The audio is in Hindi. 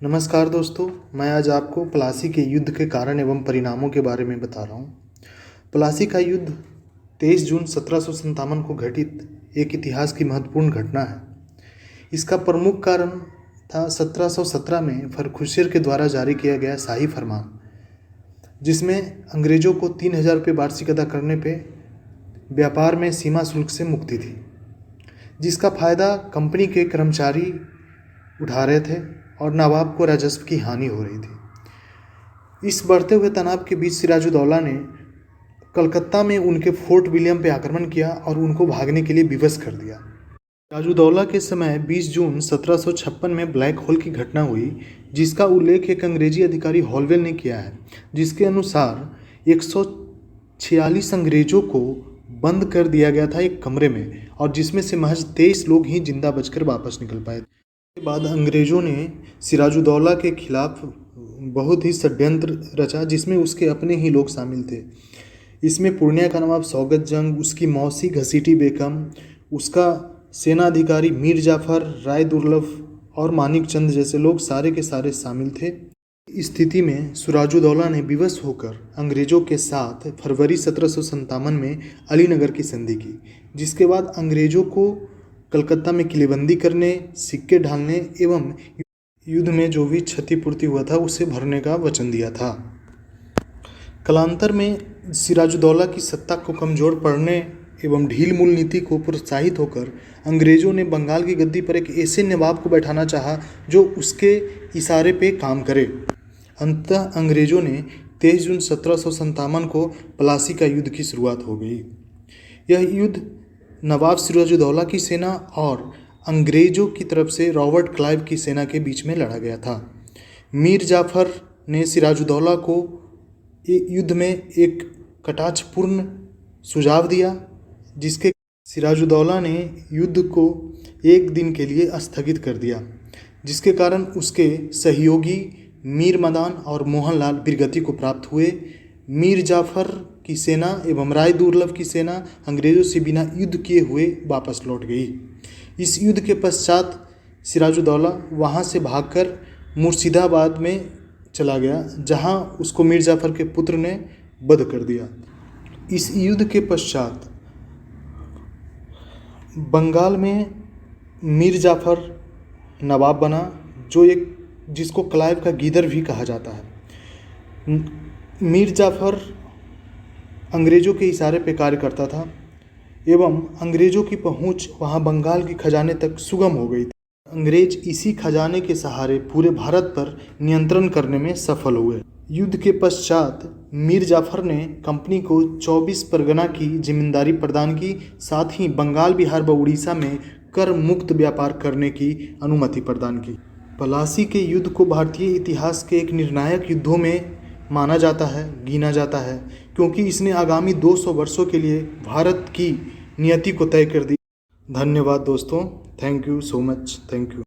नमस्कार दोस्तों, मैं आज आपको प्लासी के युद्ध के कारण एवं परिणामों के बारे में बता रहा हूँ। प्लासी का युद्ध 23 जून 1757 को घटित एक इतिहास की महत्वपूर्ण घटना है। इसका प्रमुख कारण था 1717 में फर्रुखशर के द्वारा जारी किया गया शाही फरमान, जिसमें अंग्रेजों को 3000 रुपये वार्षिक अदा करने पर व्यापार में सीमा शुल्क से मुक्ति थी, जिसका फायदा कंपनी के कर्मचारी उठा रहे थे और नवाब को राजस्व की हानि हो रही थी। इस बढ़ते हुए तनाव के बीच सिराजुद्दौला ने कलकत्ता में उनके फोर्ट विलियम पर आक्रमण किया और उनको भागने के लिए विवश कर दिया। सिराजुद्दौला के समय 20 जून 1756 में ब्लैक होल की घटना हुई, जिसका उल्लेख एक अंग्रेजी अधिकारी हॉलवेल ने किया है, जिसके अनुसार 146 अंग्रेजों को बंद कर दिया गया था एक कमरे में, और जिसमें से महज 23 लोग ही जिंदा बचकर वापस निकल पाए। इसके बाद अंग्रेजों ने सिराजुद्दौला के खिलाफ बहुत ही षड्यंत्र रचा, जिसमें उसके अपने ही लोग शामिल थे। इसमें पूर्णिया का नवाब सौगत जंग, उसकी मौसी घसीटी बेगम, उसका सेनाधिकारी मीर जाफर, राय दुर्लभ और मानिक चंद जैसे लोग सारे के सारे शामिल थे। इस स्थिति में सिराजुद्दौला ने विवश होकर अंग्रेजों के साथ फरवरी 1757 में अलीनगर की संधि की, जिसके बाद अंग्रेजों को कलकत्ता में किलेबंदी करने, सिक्के ढालने एवं युद्ध में जो भी क्षतिपूर्ति हुआ था उसे भरने का वचन दिया था। कालांतर में सिराजुद्दौला की सत्ता को कमजोर पड़ने एवं ढील मूल नीति को प्रोत्साहित होकर अंग्रेजों ने बंगाल की गद्दी पर एक ऐसे नवाब को बैठाना चाहा जो उसके इशारे पे काम करे। अंततः अंग्रेजों ने 23 जून 1757 को प्लासी का युद्ध की शुरुआत हो गई। यह युद्ध नवाब सिराजुद्दौला की सेना और अंग्रेजों की तरफ से रॉबर्ट क्लाइव की सेना के बीच में लड़ा गया था। मीर जाफर ने सिराजुद्दौला को युद्ध में एक कटाक्षपूर्ण सुझाव दिया, जिसके सिराजुद्दौला ने युद्ध को एक दिन के लिए स्थगित कर दिया, जिसके कारण उसके सहयोगी मीर मदान और मोहनलाल वीरगति को प्राप्त हुए। मीर जाफर की सेना एवं राय दुर्लभ की सेना अंग्रेजों से बिना युद्ध किए हुए वापस लौट गई। इस युद्ध के पश्चात सिराजुद्दौला वहां से भागकर मुर्शिदाबाद में चला गया, जहां उसको मीर जाफर के पुत्र ने वध कर दिया। इस युद्ध के पश्चात बंगाल में मीर जाफर नवाब बना, जिसको क्लाइव का गीदड़ भी कहा जाता है। मीर जाफर अंग्रेजों के इशारे पर कार्य करता था एवं अंग्रेजों की पहुंच वहां बंगाल के खजाने तक सुगम हो गई थी। अंग्रेज इसी खजाने के सहारे पूरे भारत पर नियंत्रण करने में सफल हुए। युद्ध के पश्चात मीर जाफर ने कंपनी को 24 परगना की जिम्मेदारी प्रदान की, साथ ही बंगाल, बिहार व उड़ीसा में कर मुक्त व्यापार करने की अनुमति प्रदान की। प्लासी के युद्ध को भारतीय इतिहास के एक निर्णायक युद्धों में माना जाता है, गिना जाता है, क्योंकि इसने आगामी 200 वर्षों के लिए भारत की नियति को तय कर दी। धन्यवाद दोस्तों, thank you so much, thank you.